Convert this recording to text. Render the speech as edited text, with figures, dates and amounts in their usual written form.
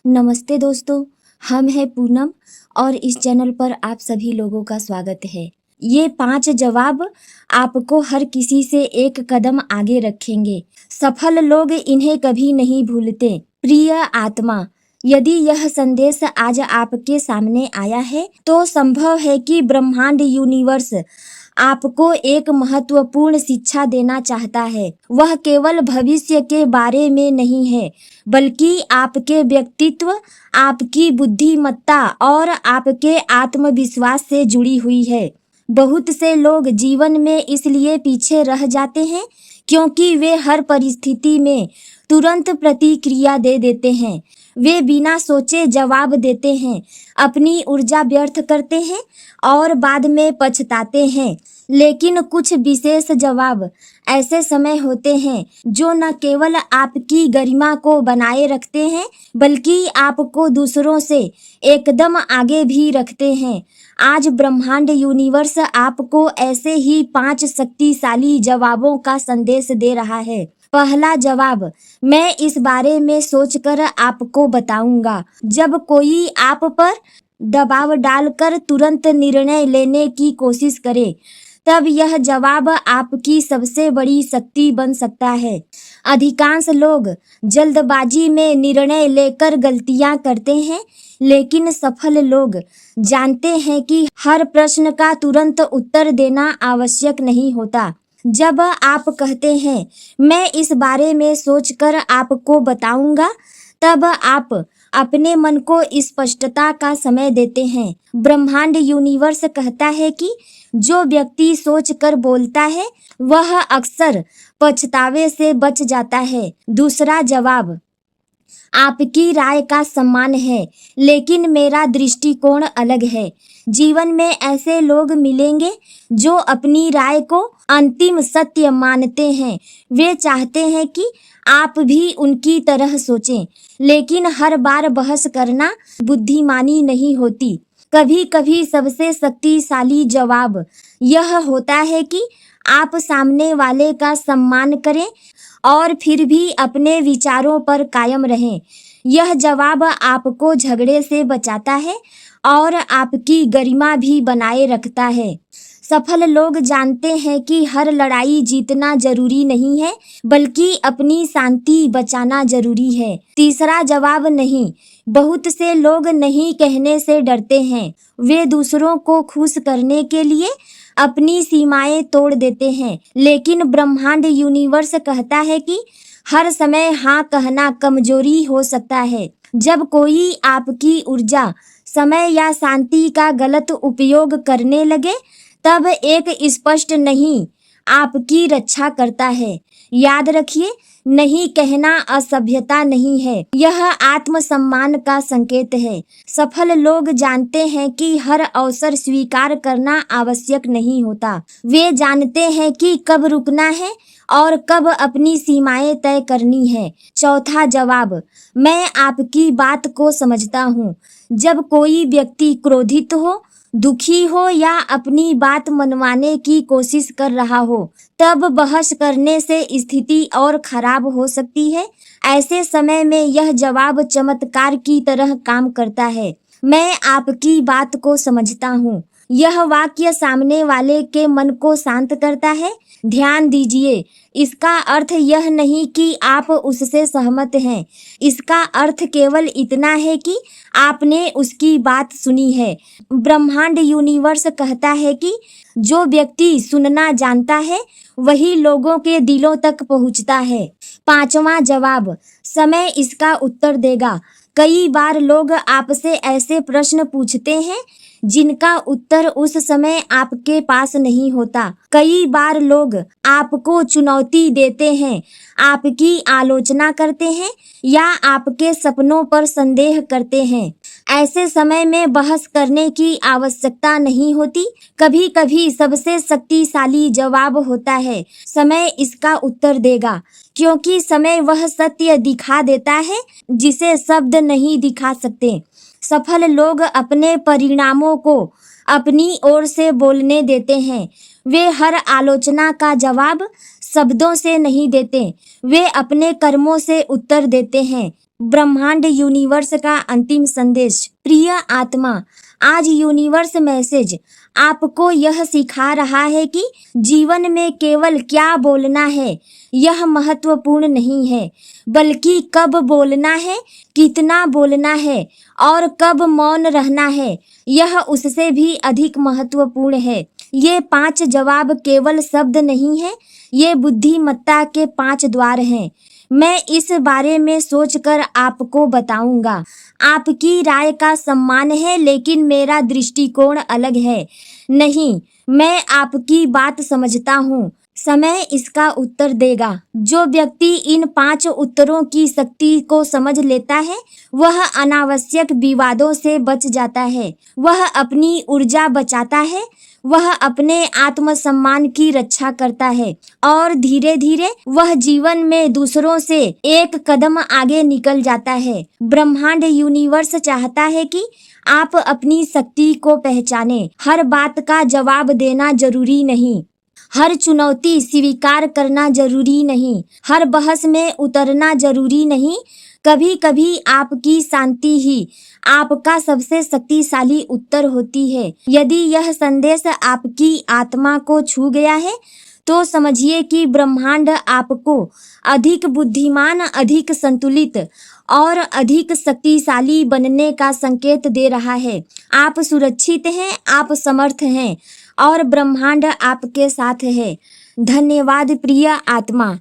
नमस्ते दोस्तों, हम हैं पूनम और इस चैनल पर आप सभी लोगों का स्वागत है। ये 5 जवाब आपको हर किसी से एक कदम आगे रखेंगे। सफल लोग इन्हें कभी नहीं भूलते। प्रिय आत्मा, यदि यह संदेश आज आपके सामने आया है तो संभव है कि ब्रह्मांड यूनिवर्स आपको एक महत्वपूर्ण शिक्षा देना चाहता है। वह केवल भविष्य के बारे में नहीं है, बल्कि आपके व्यक्तित्व, आपकी बुद्धिमत्ता और आपके आत्मविश्वास से जुड़ी हुई है। बहुत से लोग जीवन में इसलिए पीछे रह जाते हैं क्योंकि वे हर परिस्थिति में तुरंत प्रतिक्रिया दे देते हैं। वे बिना सोचे जवाब देते हैं, अपनी ऊर्जा व्यर्थ करते हैं और बाद में पछताते हैं। लेकिन कुछ विशेष जवाब ऐसे समय होते हैं जो न केवल आपकी गरिमा को बनाए रखते हैं, बल्कि आपको दूसरों से एकदम आगे भी रखते हैं। आज ब्रह्मांड यूनिवर्स आपको ऐसे ही 5 शक्तिशाली जवाबों का संदेश दे रहा है। पहला जवाब, मैं इस बारे में सोचकर आपको बताऊंगा। जब कोई आप पर दबाव डालकर तुरंत निर्णय लेने की कोशिश करे, तब यह जवाब आपकी सबसे बड़ी शक्ति बन सकता है। अधिकांश लोग जल्दबाजी में निर्णय लेकर गलतियां करते हैं, लेकिन सफल लोग जानते हैं कि हर प्रश्न का तुरंत उत्तर देना आवश्यक नहीं होता। जब आप कहते हैं, मैं इस बारे में सोचकर आपको बताऊंगा, तब आप अपने मन को स्पष्टता का समय देते हैं। ब्रह्मांड यूनिवर्स कहता है कि जो व्यक्ति सोचकर बोलता है, वह अक्सर पछतावे से बच जाता है। दूसरा जवाब, आपकी राय का सम्मान है, लेकिन मेरा दृष्टिकोण अलग है। जीवन में ऐसे लोग मिलेंगे जो अपनी राय को अंतिम सत्य मानते हैं। वे चाहते हैं कि आप भी उनकी तरह सोचें, लेकिन हर बार बहस करना बुद्धिमानी नहीं होती। कभी कभी सबसे शक्तिशाली जवाब यह होता है कि आप सामने वाले का सम्मान करें और फिर भी अपने विचारों पर कायम रहें। यह जवाब आपको झगड़े से बचाता है और आपकी गरिमा भी बनाए रखता है। सफल लोग जानते हैं कि हर लड़ाई जीतना जरूरी नहीं है, बल्कि अपनी शांति बचाना जरूरी है। तीसरा जवाब, नहीं। बहुत से लोग नहीं कहने से डरते हैं। वे दूसरों को खुश करने के लिए अपनी सीमाएं तोड़ देते हैं, लेकिन ब्रह्मांड यूनिवर्स कहता है कि हर समय हाँ कहना कमजोरी हो सकता है। जब कोई आपकी ऊर्जा, समय या शांति का गलत उपयोग करने लगे, तब एक स्पष्ट नहीं आपकी रक्षा करता है। याद रखिए, नहीं कहना असभ्यता नहीं है, यह आत्मसम्मान का संकेत है। सफल लोग जानते हैं कि हर अवसर स्वीकार करना आवश्यक नहीं होता। वे जानते हैं कि कब रुकना है और कब अपनी सीमाएं तय करनी है। चौथा जवाब, मैं आपकी बात को समझता हूँ। जब कोई व्यक्ति क्रोधित हो, दुखी हो या अपनी बात मनवाने की कोशिश कर रहा हो, तब बहस करने से स्थिति और खराब हो सकती है। ऐसे समय में यह जवाब चमत्कार की तरह काम करता है, मैं आपकी बात को समझता हूँ। यह वाक्य सामने वाले के मन को शांत करता है। ध्यान दीजिए, इसका अर्थ यह नहीं कि आप उससे सहमत हैं। इसका अर्थ केवल इतना है कि आपने उसकी बात सुनी है। ब्रह्मांड यूनिवर्स कहता है कि जो व्यक्ति सुनना जानता है, वही लोगों के दिलों तक पहुंचता है। पांचवा जवाब, समय इसका उत्तर देगा। कई बार लोग आपसे ऐसे प्रश्न पूछते हैं जिनका उत्तर उस समय आपके पास नहीं होता। कई बार लोग आपको चुनौती देते हैं, आपकी आलोचना करते हैं या आपके सपनों पर संदेह करते हैं। ऐसे समय में बहस करने की आवश्यकता नहीं होती। कभी कभी सबसे शक्तिशाली जवाब होता है, समय इसका उत्तर देगा, क्योंकि समय वह सत्य दिखा देता है जिसे शब्द नहीं दिखा सकते। सफल लोग अपने परिणामों को अपनी ओर से बोलने देते हैं। वे हर आलोचना का जवाब शब्दों से नहीं देते, वे अपने कर्मों से उत्तर देते हैं। ब्रह्मांड यूनिवर्स का अंतिम संदेश। प्रिय आत्मा, आज यूनिवर्स मैसेज आपको यह सिखा रहा है कि जीवन में केवल क्या बोलना है यह महत्वपूर्ण नहीं है, बल्कि कब बोलना है, कितना बोलना है और कब मौन रहना है, यह उससे भी अधिक महत्वपूर्ण है। ये 5 जवाब केवल शब्द नहीं है, ये बुद्धिमत्ता के 5 द्वार हैं। मैं इस बारे में सोचकर आपको बताऊंगा। आपकी राय का सम्मान है, लेकिन मेरा दृष्टिकोण अलग है। नहीं, मैं आपकी बात समझता हूँ। समय इसका उत्तर देगा। जो व्यक्ति इन 5 उत्तरों की शक्ति को समझ लेता है, वह अनावश्यक विवादों से बच जाता है, वह अपनी ऊर्जा बचाता है, वह अपने आत्मसम्मान की रक्षा करता है और धीरे धीरे वह जीवन में दूसरों से एक कदम आगे निकल जाता है। ब्रह्मांड यूनिवर्स चाहता है कि आप अपनी शक्ति को पहचाने। हर बात का जवाब देना जरूरी नहीं, हर चुनौती स्वीकार करना जरूरी नहीं, हर बहस में उतरना जरूरी नहीं। कभी कभी आपकी शांति ही आपका सबसे शक्तिशाली उत्तर होती है। यदि यह संदेश आपकी आत्मा को छू गया है, तो समझिए कि ब्रह्मांड आपको अधिक बुद्धिमान, अधिक संतुलित और अधिक शक्तिशाली बनने का संकेत दे रहा है। आप सुरक्षित हैं, आप समर्थ हैं और ब्रह्मांड आपके साथ है। धन्यवाद प्रिय आत्मा।